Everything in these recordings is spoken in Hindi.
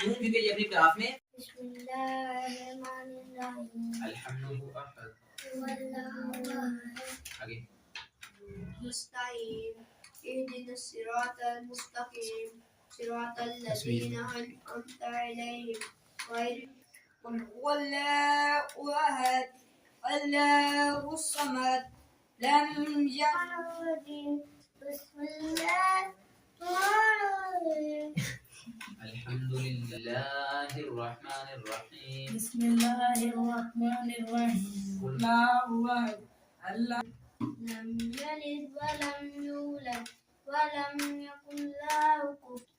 क्योंकि ये अपनी क्लास में आगे मुस्ताकीम इहदिना सिरातल मुस्तकीम सिरातल लज़ीना अनअमता अलैहिम क़ुल हुवल्लाहु अहद अल्लाहुस समद लम यलिद अल्हम्दुलिल्लाहिर रहमानिर रहीम बिस्मिल्लाहिर रहमानिर रहीम अल्लाहु अहद अल्लाह लम यलिद वलम यूलद वलम यकुल लहु कुफुवन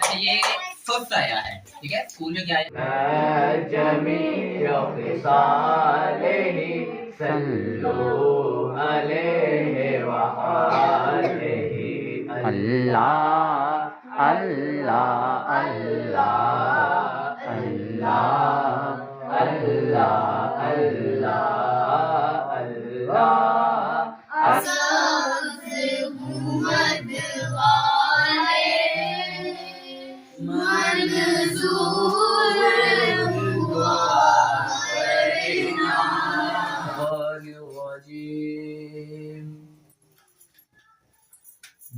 अच्छा ये फर्स्ट आया है ठीक है स्कूल में क्या है जमीय ख़िसालिही सल्लू अलैहि व आलिही अल्लाह अल्लाह अल्लाह अल्लाह अल्लाह अल्लाह अल्लाह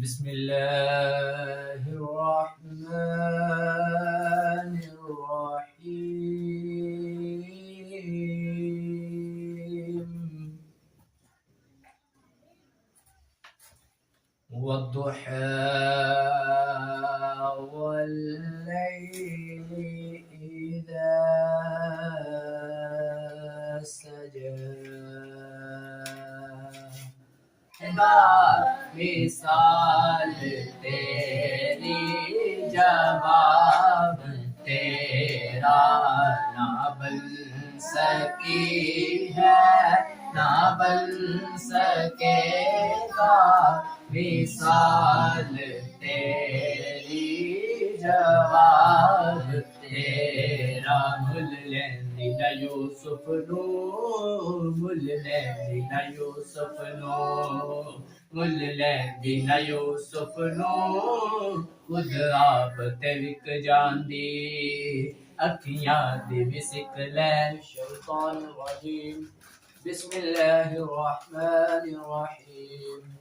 बिस्मिल्लाहिर रहमानिर रहीम वद्दुहा वल्लैलि इज़ा सजा मिसाल तेरी जवाब तेरा ना बन सकी है ना बन सकेगा मिसाल तेरी जवाब तेरा मुल्लैंदिना यूसुफ नो मुल्लैंदिना यूसुफ नो मुल्लैंदिना यूसुफ नो खुद आप ते विक जांदी अखियां दे विसिक लैन शैतान रजीम बिस्मिल्लाहिर रहमानिर रहीम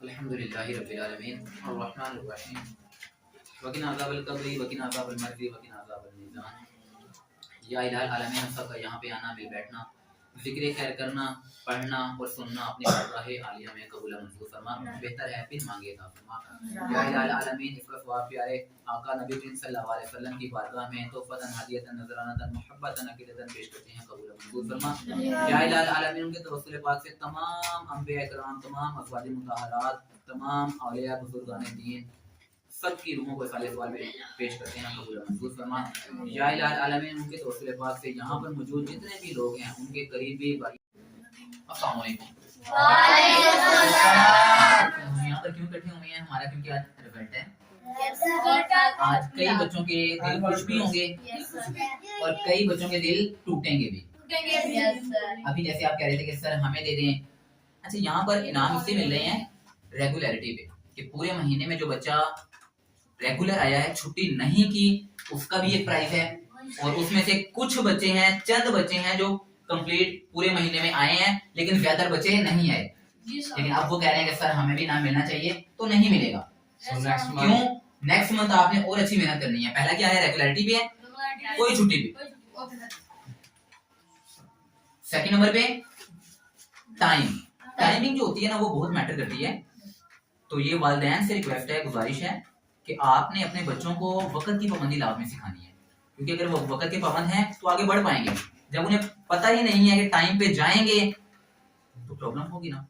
अल्हम्दुलिल्लाहि रब्बिल आलमीन अर्रहमानिर रहीम वकिना अज़ाबल कब्रि वकिना अज़ाबल मर्ज़ि वकिना अज़ाबल मीज़ान या इलाही आलमीन हम सबका यहाँ पे आना मिल बैठना ज़िक्र खैर करना पढ़ना और सुनना अपनी बारगाह आलिया में कबूल मंजूर फरमा बेहतर है फिर मांगेगा फरमा या इलाही आलमीन इसका सवाब प्यारे आका नबी करीम सल्लल्लाहु अलैहि वसल्लम की बारगाह में तोहफतन हदियतन नज़रानतन मोहब्बतन अक़ीदतन पेश करते हैं कबूल मंजूर फरमा या इलाही आलमीन उनके तवस्सुल पाक से तमाम अंबिया इकराम तमाम अज़वाज मुतहहरात तमाम औलिया बुजुर्गान दीन सबकी रूहों को साले सवाल में पेश करते हैं कबूल मंजूर फरमा या इलाही आलमीन उनके तवस्सुल पाक से यहाँ पर मौजूद जितने भी लोग हैं उनके करीबी भाई अस्सलाम वालेकुम यहाँ पर क्यों इकट्ठे हुए हैं हमारा क्योंकि आज रिजल्ट है आज कई बच्चों के दिल खुश भी होंगे और कई बच्चों के दिल टूटेंगे भी अभी जैसे आप कह रहे थे कि सर हमें दे दें अच्छा यहाँ पर इनाम इससे मिल रहे हैं रेगुलरिटी पे कि पूरे महीने में जो बच्चा रेगुलर आया है छुट्टी नहीं की उसका भी एक प्राइस है और उसमें से कुछ बच्चे हैं, चंद बच्चे हैं जो कंप्लीट पूरे महीने में आए हैं, लेकिन ज्यादातर बच्चे नहीं आए। लेकिन अब वो कह रहे हैं कि सर हमें भी इनाम मिलना चाहिए, तो नहीं मिलेगा। क्यों? नेक्स्ट मंथ आपने और अच्छी मेहनत करनी है। पहला क्या है? रेगुलरिटी पे है, कोई छुट्टी पे। सेकंड नंबर पे टाइमिंग जो होती है ना, वो बहुत मैटर करती है। तो ये वालिदैन से रिक्वेस्ट है, गुजारिश है कि आपने अपने बच्चों को वक्त की पाबंदी लाभ में सिखानी है, क्योंकि अगर वो वक्त के पाबंद हैं तो आगे बढ़ पाएंगे। जब उन्हें पता ही नहीं है कि टाइम पे जाएंगे तो प्रॉब्लम होगी ना।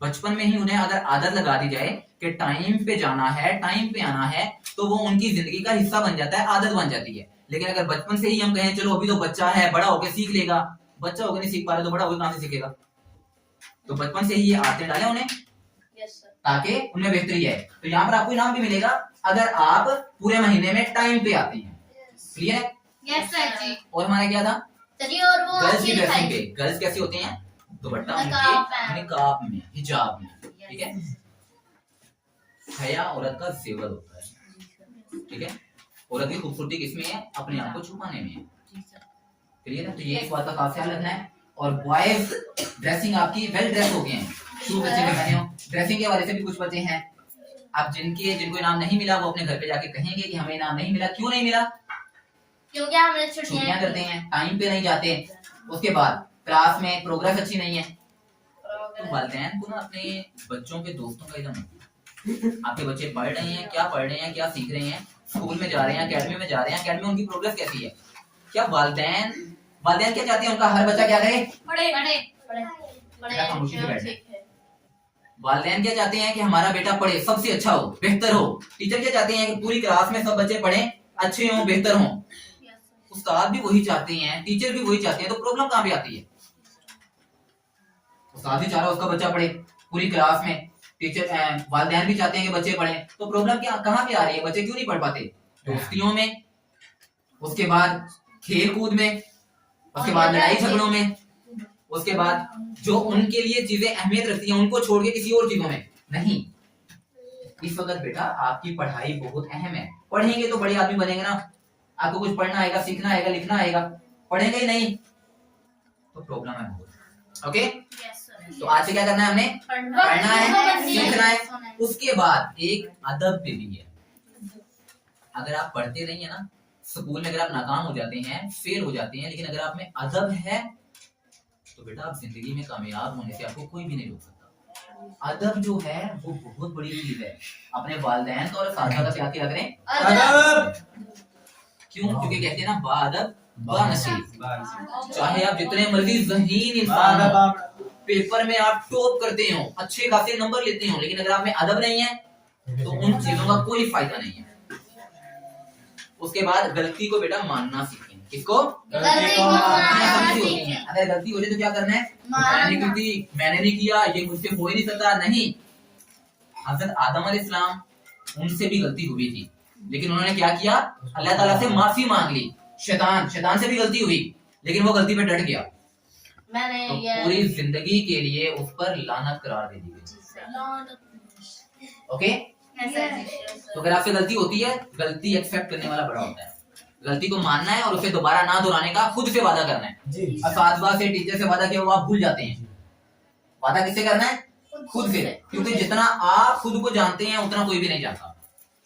बचपन में ही उन्हें अगर आदत लगा दी जाए कि टाइम पे जाना है, टाइम पे आना है, तो वो उनकी जिंदगी का हिस्सा बन जाता है, आदत बन जाती है। लेकिन अगर बचपन से ही हम कहें चलो अभी तो बच्चा है, बड़ा होकर सीख लेगा, बच्चा होकर नहीं सीख पा रहा तो बड़ा होकर कहां से सीखेगा? तो बचपन से ही ये आदतें डालें उन्हें, ताकि उनमें बेहतरी है। तो यहाँ पर आपको इनाम भी मिलेगा अगर आप पूरे महीने में टाइम पे आती हैं। क्लियर है? यस सर जी। और हमारा क्या था? चलिए और वो गर्ल्स की ड्रेसिंग पे। गर्ल्स कैसी होती हैं? दुपट्टा उनके निकाब में, हिजाब में, ठीक है। हया औरत का जेवर होता है, ठीक है। औरत की खूबसूरती किसमें है? अपने आप को छुपाने में है। क्लियर है? तो ये इस बात का खास ख्याल रखना है। और बॉयज ड्रेसिंग आपकी वेल ड्रेस हो गए हैं, शू बच्चे के पहने हो। ड्रेसिंग के हवाले से भी कुछ बच्चे हैं अब जिनको इनाम नहीं मिला, वो अपने घर पे जाके कहेंगे कि हमें इनाम नहीं मिला। क्यों नहीं मिला? क्योंकि हमने छुट्टियां करते हैं, टाइम पे नहीं जाते, उसके बाद क्लास में प्रोग्रेस अच्छी नहीं है। तो वालिदैन को ना अपने बच्चों के दोस्तों का इल्म, आपके बच्चे पढ़ रहे हैं, क्या पढ़ रहे हैं, क्या सीख रहे हैं, स्कूल में जा रहे हैं, एकेडमी में जा रहे हैं, एकेडमी उनकी प्रोग्रेस कैसी है? क्या वालिदैन क्या चाहते हैं? उनका हर बच्चा क्या करे? खामोशी से बैठे। वालिदैन क्या चाहते हैं? कि हमारा बेटा पढ़े, सबसे अच्छा हो, बेहतर हो। टीचर क्या चाहते हैं? कि पूरी क्लास में सब बच्चे पढ़े, अच्छे हों, बेहतर हों। उस्ताद भी वही चाहते हैं, टीचर भी वही चाहते हैं। तो प्रॉब्लम कहां पे आती है? उस्ताद भी चाह रहा है उसका बच्चा पढ़े पूरी क्लास में, टीचर वालिदैन भी चाहते हैं कि बच्चे पढ़े। तो प्रॉब्लम क्या कहां पे आ रही है? बच्चे क्यों नहीं पढ़ पाते? दोस्तियों में, उसके बाद खेल कूद में, उसके बाद लड़ाई झगड़ों में, उसके बाद जो उनके लिए चीजें अहमियत रखती हैं उनको छोड़ के किसी और चीजों में नहीं। इस वक्त बेटा आपकी पढ़ाई बहुत अहम है। पढ़ेंगे तो बड़े आदमी बनेंगे ना। आपको कुछ पढ़ना आएगा, सीखना आएगा, लिखना आएगा, पढ़ेंगे ही नहीं तो प्रॉब्लम है बहुत। ओके? तो आज से क्या करना है? हमने पढ़ना है, सीखना है। उसके बाद एक अदब पे भी है। अगर आप पढ़ते नहीं है ना, स्कूल में अगर आप नाकाम हो जाते हैं, फेल हो जाते हैं, लेकिन अगर आप में अदब है तो बेटा आप जिंदगी में कामयाब होने से आपको कोई भी नहीं रोक सकता। अदब जो है वो बहुत बड़ी चीज है। अपने वालिदैन और साथियों का क्या किया करें? अदब। क्यों? क्योंकि कहते हैं ना बाअदब बानसीब। चाहे आप जितने मर्जी ज़हीन इंसान हो, पेपर में आप टॉप करते हो, अच्छे खासे नंबर लेते हो, लेकिन अगर आप में अदब नहीं है तो उन चीजों का कोई फायदा नहीं है। उसके बाद गलती को बेटा मानना सीखें। किसको? गलती को मानना सीखें। अगर गलती हो जाए तो क्या करना है? मैंने नहीं किया, ये मुझसे हो ही नहीं सकता। नहीं, हजरत आदम अलैहिस्सलाम, उनसे भी गलती हुई थी, लेकिन उन्होंने क्या किया? अल्लाह ताला से माफी मांग ली। शैतान से भी गलती हुई, लेकिन वो गलती पे डट गया। तो पूरी जिंदगी के लिए उस पर लानत करार दे दी गई। ओके? तो अगर आपसे गलती होती है, गलती एक्सेप्ट करने वाला बड़ा होता है। गलती को मानना है और उसे दोबारा ना दोहराने का खुद से वादा करना है। असातिज़ा से, टीचर से वादा किया वो आप भूल जाते हैं। वादा किससे करना है? खुद से, क्योंकि जितना आप खुद को जानते हैं उतना कोई भी नहीं जानता।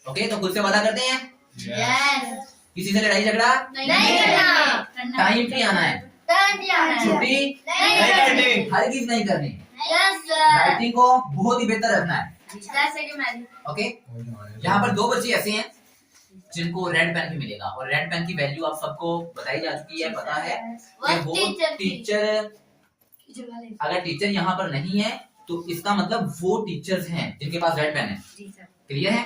ओके? तो खुद से वादा करते हैं। किसी से लड़ाई झगड़ा नहीं करना, टाइम पे आना है, छुट्टी नहीं करनी, हरगिज़ नहीं करनी, राइटिंग को बहुत ही बेहतर रखना है। ओके? यहाँ पर दो बच्चे ऐसे हैं जिनको रेड पेन भी मिलेगा, और रेड पेन की वैल्यू आप सबको बताई जा चुकी है, पता है कि वो टीचर, अगर टीचर यहाँ पर नहीं है तो इसका मतलब वो टीचर्स हैं जिनके पास रेड पेन है। क्लियर है?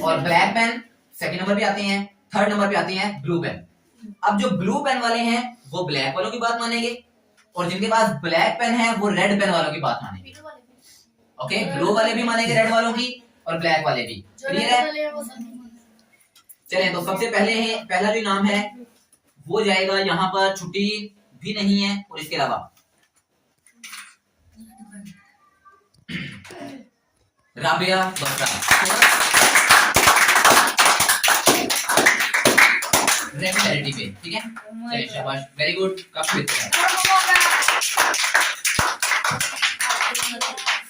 और ब्लैक पेन सेकंड नंबर पे आते हैं, थर्ड नंबर पे आते हैं ब्लू पेन। अब जो ब्लू पेन वाले हैं वो ब्लैक वालों की बात मानेंगे, और जिनके पास ब्लैक पेन है वो रेड पेन वालों की बात मानेंगे। ओके? ब्लू वाले भी मानेंगे रेड वालों की, और ब्लैक वाले भी। क्लियर है? चलें, तो सबसे पहला जो इनाम है वो जाएगा, यहाँ पर छुट्टी भी नहीं है, और इसके अलावा राबिया बस्ता। रेगुलरिटी पे, ठीक है। चलिए शाबाश, वेरी गुड, काफी बेहतर।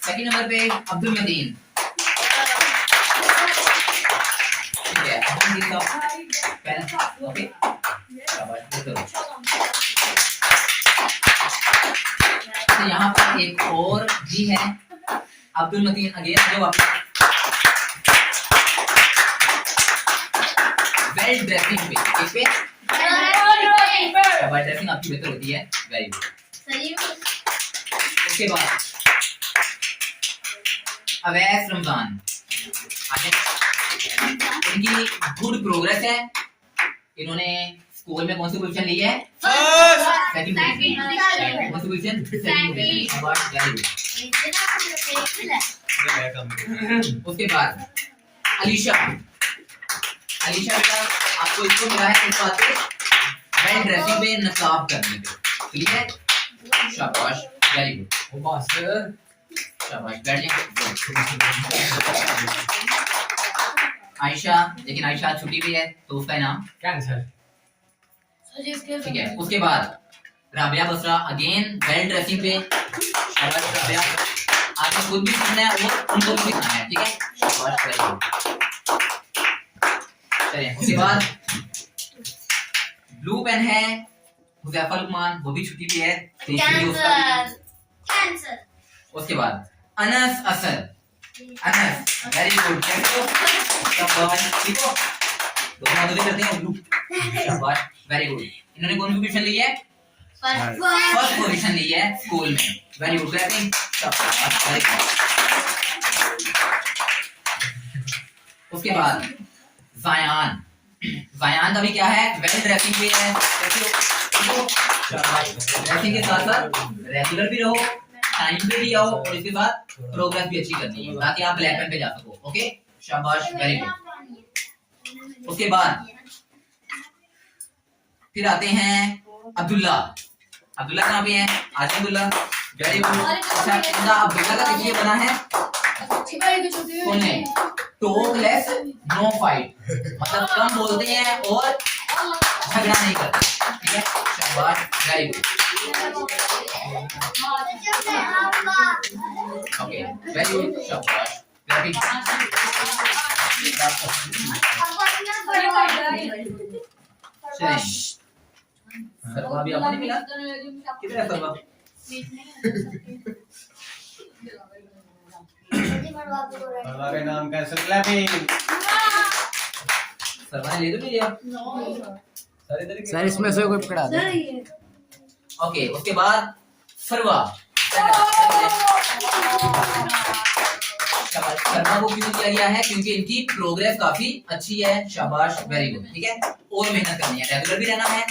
सेकंड नंबर पे अब्दुल मतीन, ठीक है, अब्दुल मतीन का पेन, ओके, शाबाश, बेहतर। तो यहाँ पर एक और जी है, अब्दुल मतीन अगेन जो आपका वेल ड्रेसिंग पे, इस पे शाबाश, ड्रेसिंग आपकी बेहतर होती है, वेरी गुड। उसके बाद अवैस रमजान, इनकी गुड प्रोग्रेस है, इन्होंने स्कूल में कौन सी पोजीशन ली है? Second position. कौन सी पोजीशन? Second position. शाबाश, वेरी गुड। उसके बाद अलीशा, अलीशा बेटा आपको इसको मिला है इस बात पे वेल ड्रेसिंग पे, नकाब करने पे, ठीक है, शाबाश, वेरी गुड। ओ मास्टर, शाबाश, बैठ जाइए। आयशा, लेकिन आयशा आज छुट्टी भी है तो उसका इनाम कैंसर, ठीक है। उसके बाद Rabia Basra again well dressing पे, शाबाश राबिया, आपने खुद भी सीखना है और उनको भी सिखाना है, ठीक है, शाबाश, वेरी गुड। चलिए उसके बाद ब्लू पेन है हुजैफा लुकमान, वो भी छुट्टी पे है तो इसलिए उसका भी। उसके बाद अनस असद, अनस, वेरी गुड, शाबाश, ठीक हो, दोनों मदद करते हैं ब्लू, शाबाश, वेरी गुड। इन्होंने कौन सी पोजीशन ली है? फर्स्ट पोजीशन ली है स्कूल में, वेरी गुड, क्लैपिंग, शाबाश, वेरी गुड। उसके बाद ज़यान, ज़यान का भी क्या है? वेल ड्रेसिंग पे है, ड्रेसिंग के साथ साथ रेगुलर भी रहो, टाइम पे भी आओ और इसके साथ प्रोग्रेस भी अच्छी करनी है ताकि आप ब्लैक पेन पे जा सको, ओके, शाबाश, वेरी गुड। उसके बाद फिर आते हैं अब्दुल्ला, अब्दुल्ला कहाँ पे हैं? आज अब्दुल्ला, वेरी गुड। अच्छा, इनका अब्दुल्ला का किस लिए बना है? सुनने, टॉक लेस नो फाइट, मतलब कम बोलते हैं और झगड़ा नहीं करते, ठीक है, शाबाश, very good, okay, very good, शाबाश, वेरी गुड। सरवा भी आपने मिला, किधर है सरवा? हमारे नाम का क्लैपिंग, सरवा ने ले तो नहीं लिया, सर इसमें से कोई पकड़ा दे। ओके। उसके बाद फरवा, फरवा को क्यों किया गया है? क्योंकि इनकी प्रोग्रेस काफी अच्छी है, शाबाश, वेरी गुड, ठीक है, और मेहनत करनी है, रेगुलर भी रहना है,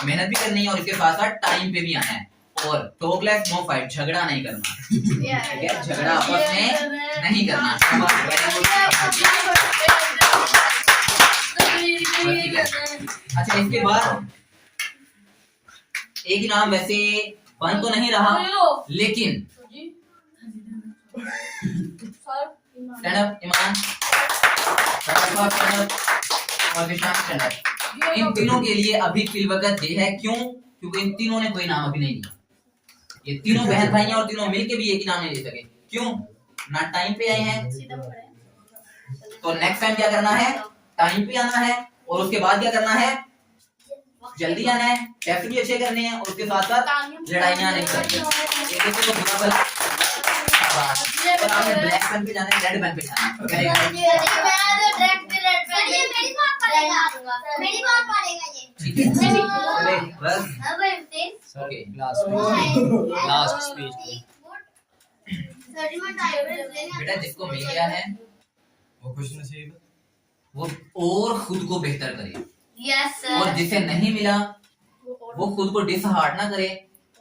मेहनत भी करनी है और इसके साथ साथ टाइम पे भी आना है और टॉक लेस नो फाइट, झगड़ा नहीं करना, ठीक है, झगड़ा आपस में नहीं करना, शाबाश, वेरी गुड। अच्छा, इसके बाद एक इनाम वैसे बन तो नहीं रहा, लेकिन स्टैंड अप ईमान, और विशाल स्टैंड अप, इन तीनों के लिए अभी फिलवकत ये है, क्यों? क्योंकि इन तीनों ने कोई इनाम अभी नहीं लिया, ये तीनों बहन भाई हैं और तीनों मिलके भी एक इनाम नहीं ले सके, क्यों? ना टाइम पे आए हैं, तो नेक्स्ट टाइम क्या करना है? टाइम पे आना है और उसके बाद क्या करना है? जल्दी आना है, टेस्ट भी अच्छे करने हैं और उसके साथ साथ लड़ाइयां नहीं करनी, ये देखो तो बुरा भला, और आपने ब्लैक पेन पे जाना है, रेड पेन पे जाना है, ठीक है, बस, ओके, लास्ट स्पीच बेटा जिसको मिल गया है वो खुश नसीब, वो और खुद को बेहतर करे, यस और सर, जिसे नहीं मिला वो खुद को डिसहार्ट ना करे,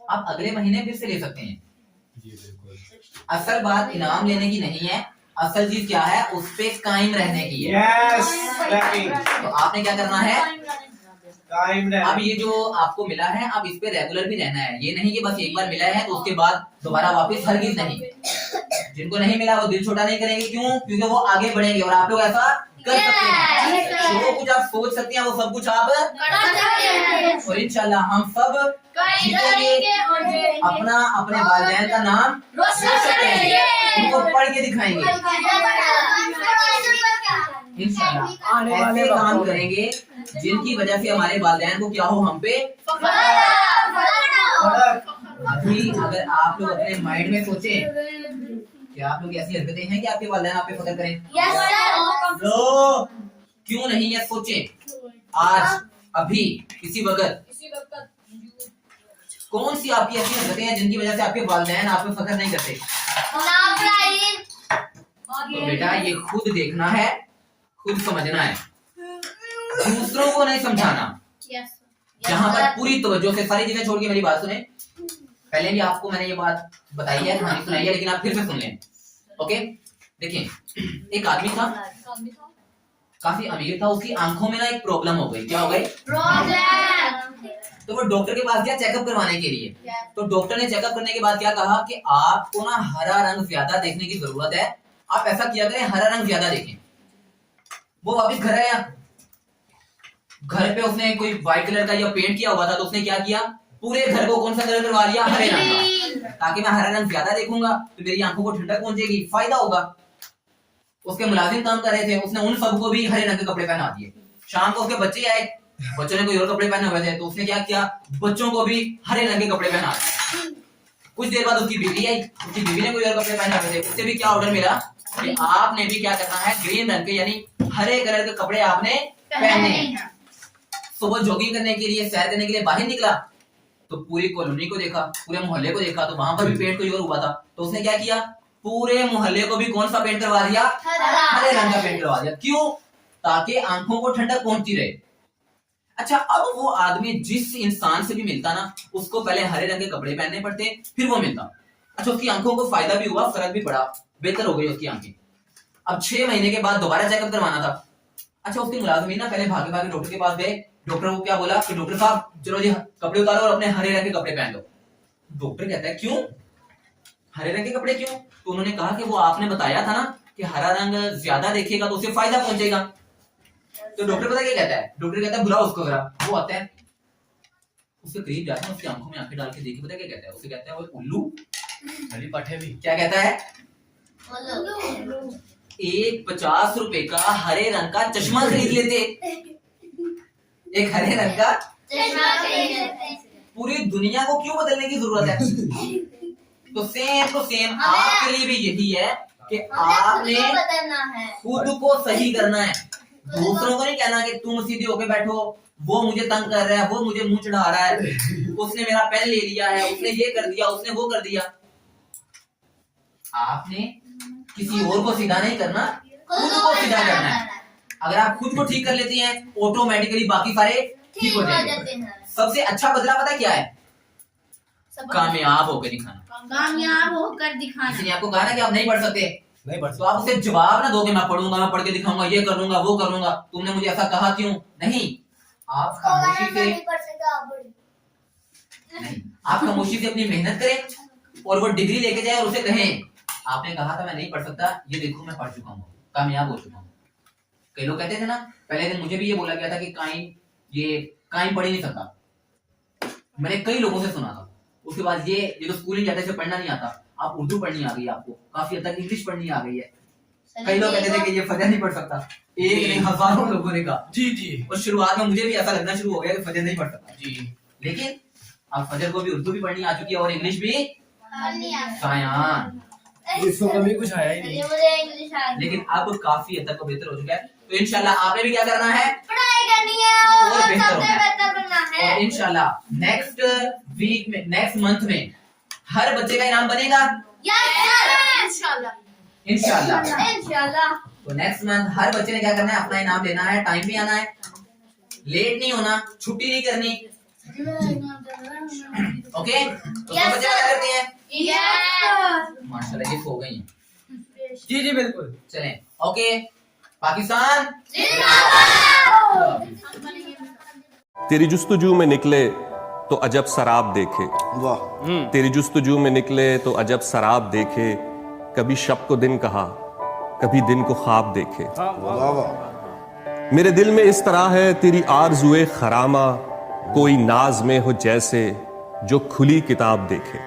आप अगले महीने फिर से ले सकते हैं। जी बिल्कुल, असल बात इनाम लेने की नहीं है, असल चीज क्या है? उस पे कायम रहने की है। यस, क्लैपिंग, तो आपने क्या करना है? टाइम है, अब ये जो आपको मिला है, अब इस पे रेगुलर भी रहना है, ये नहीं कि बस एक बार मिला है तो उसके बाद दोबारा वापस हरगिज नहीं। जिनको नहीं मिला वो दिल छोटा नहीं करेंगे, क्यों? क्योंकि वो आगे बढ़ेंगे और आप लोग ऐसा कर सकते हैं। जो कुछ आप सोच सकते हैं वो सब कुछ आप और इंशाल्लाह हम सब जीतेंगे, अपना अपने वालिदैन का नाम रोशन करेंगे, उनको पढ़ के दिखाएंगे इंशाल्लाह। ऐसे काम करेंगे जिनकी वजह से हमारे वालिदैन को क्या हो, हम पे। अभी अगर आप लोग अपने माइंड में सोचे, क्या आप लोग ऐसी हरकतें हैं कि आपके वालिदैन आप पे फख्र करें? क्यों नहीं है? सोचे आज अभी इसी वक्त कौन सी आपकी ऐसी हरकतें हैं जिनकी वजह से आपके वालिदैन आप पे फख्र नहीं करते? तो बेटा ये खुद देखना है, खुद समझना है, दूसरों को नहीं समझाना। जहाँ पर पूरी तवज्जो से सारी चीजें छोड़ के मेरी बात सुने। पहले भी आपको मैंने ये बात बताई है, कहानी सुनाई है, लेकिन आप फिर से सुन लें। ओके, देखिए एक आदमी था, काफी अमीर था, उसकी आंखों में ना एक प्रॉब्लम हो गई। क्या हो गई? तो वो डॉक्टर के पास गया चेकअप करवाने के लिए। तो डॉक्टर ने चेकअप करने के बाद क्या कहा कि आपको ना हरा रंग ज्यादा देखने की जरूरत है, आप ऐसा किया करें हरा रंग ज्यादा देखें। वो वापस घर आया, घर पे उसने कोई व्हाइट कलर का या पेंट किया हुआ था, तो उसने क्या किया, पूरे घर को कौन सा कलर करवा लिया? हरे रंग का, ताकि मैं हरा रंग ज्यादा देखूंगा तो मेरी आंखों को ठंडक पहुंचेगी, फायदा होगा। उसके मुलाजिम काम कर रहे थे, उसने उन सबको भी हरे रंग के कपड़े पहना दिए। शाम को उसके बच्चे आए, बच्चों ने कोई और कपड़े पहने हुए थे, तो उसने क्या किया, बच्चों को भी हरे रंग के कपड़े पहना दिए। कुछ देर बाद उसकी बीवी आई, उसकी बीवी ने कोई और कपड़े पहने हुए थे, उससे भी क्या ऑर्डर मिला कि आपने भी क्या करना है, ग्रीन रंग के यानी हरे कलर के कपड़े आपने पहने। सुबह जॉगिंग करने के लिए, सैर करने के लिए बाहर निकला, तो पूरी कॉलोनी को देखा, पूरे मोहल्ले को देखा, तो वहां पर भी पेंट कोई और हुआ था। तो उसने क्या किया, पूरे मोहल्ले को भी कौन सा पेंट करवा दिया? हरे रंग का पेंट करवा दिया। क्यों? ताकि आंखों को ठंडक पहुंचती रहे। अच्छा, अब वो आदमी जिस इंसान से भी मिलता ना, उसको पहले हरे रंग के कपड़े पहनने पड़ते, फिर वो मिलता। अच्छा, उसकी आंखों को फायदा भी हुआ, फर्क भी पड़ा, बेहतर हो गई उसकी आंखें। अब 6 महीने के बाद दोबारा चेकअप करवाना था। अच्छा, उसके मुलाजिमीन ना पहले भागे भागे डॉक्टर के पास गए। डॉक्टर को क्या बोला कि डॉक्टर साहब चलो जी कपड़े उतारो और अपने हरे रंग के कपड़े पहन लो। डॉक्टर कहता है क्यों हरे रंग के कपड़े क्यों? तो उन्होंने कहा कि वो आपने बताया था ना कि हरा रंग ज्यादा देखेगा तो उसे फायदा पहुंचेगा। तो डॉक्टर पता क्या कहता है? डॉक्टर कहता है बुलाओ उसको जरा। वो आता है, उसके करीब जाता है, उसकी आंखों में आंखें डाल के देखिए, पता क्या कहता है? उसे कहता है वो उल्लू अली पठे भी क्या कहता है? एक 50 रुपए का हरे रंग का चश्मा खरीद लेते, एक हरे रंग का पूरी दुनिया को क्यों बदलने की जरूरत है? तो सेम आपके लिए भी यही है कि आपने खुद को सही करना है, दूसरों को नहीं कहना कि तुम सीधे होके बैठो, वो मुझे तंग कर रहा है, वो मुझे मुंह चढ़ा रहा है, उसने मेरा पेन ले लिया है, उसने ये कर दिया, उसने वो कर दिया। आपने किसी और को सीधा नहीं करना, खुद को सीधा करना है। अगर आप खुद को ठीक कर लेते हैं, ऑटोमेटिकली बाकी सारे ठीक हो जाएंगे। सबसे अच्छा बदला पता क्या है? कामयाब होकर दिखाना। कामयाब होकर दिखाना। किसी ने आपको कहा ना कि आप नहीं पढ़ सकते, नहीं पढ़ तो आप उसे जवाब ना दो कि मैं पढ़ूंगा, मैं पढ़ के दिखाऊंगा, ये कर लूंगा, वो कर लूंगा, तुमने मुझे ऐसा कहा क्यों? नहीं, आप खामोशी से नहीं, आप खामोशी से अपनी मेहनत करें और वो डिग्री लेके जाए और उसे कहें आपने कहा था मैं नहीं पढ़ सकता, ये देखो मैं पढ़ चुका हूँ, कामयाब हो चुका हूँ। कई लोग कहते थे ना, पहले दिन मुझे भी ये बोला गया था कि काइम पढ़ ही नहीं सकता, मैंने कई लोगों से सुना था। उसके बाद ये तो स्कूल नहीं जाते, इसे पढ़ना नहीं आता, आप उर्दू पढ़नी आ गई, आपको काफी हद तक इंग्लिश पढ़नी आ गई है। कई लोग कहते थे कि ये फजर नहीं पढ़ सकता, एक नहीं हजारों लोगों ने कहा जी। और शुरुआत में मुझे भी ऐसा लगना शुरू हो गया कि फजर नहीं पढ़ सकता जी, लेकिन अब फजर को भी उर्दू भी पढ़नी आ चुकी है और इंग्लिश भी सायान, इसको कभी कुछ आया ही नहीं। मुझे इंग्लिश आ गई। लेकिन अब काफी हद तक बेहतर हो चुका है। तो इंशाल्लाह आपने भी क्या करना है? पढ़ाई करनी है और सबसे बेहतर बनना है। और इंशाल्लाह नेक्स्ट वीक में, नेक्स्ट मंथ में हर बच्चे का इनाम बनेगा इंशाल्लाह। तो नेक्स्ट मंथ हर बच्चे ने क्या करना है? अपना इनाम लेना है, टाइम पे आना है, लेट नहीं होना, छुट्टी नहीं करनी। ओके, तो सब बच्चे क्या करते हैं? माशाल्लाह ये सो गई हैं। जी बिल्कुल। चलें, ओके, पाकिस्तान तेरी जुस्तजू में निकले तो अजब शराब देखे, वाह, तेरी जुस्तजू में निकले तो अजब शराब देखे, कभी शब को दिन कहा, कभी दिन को ख्वाब देखे। वाह वाह। मेरे दिल में इस तरह है तेरी आरज़ुए खरामा, कोई नाज में हो जैसे जो खुली किताब देखे।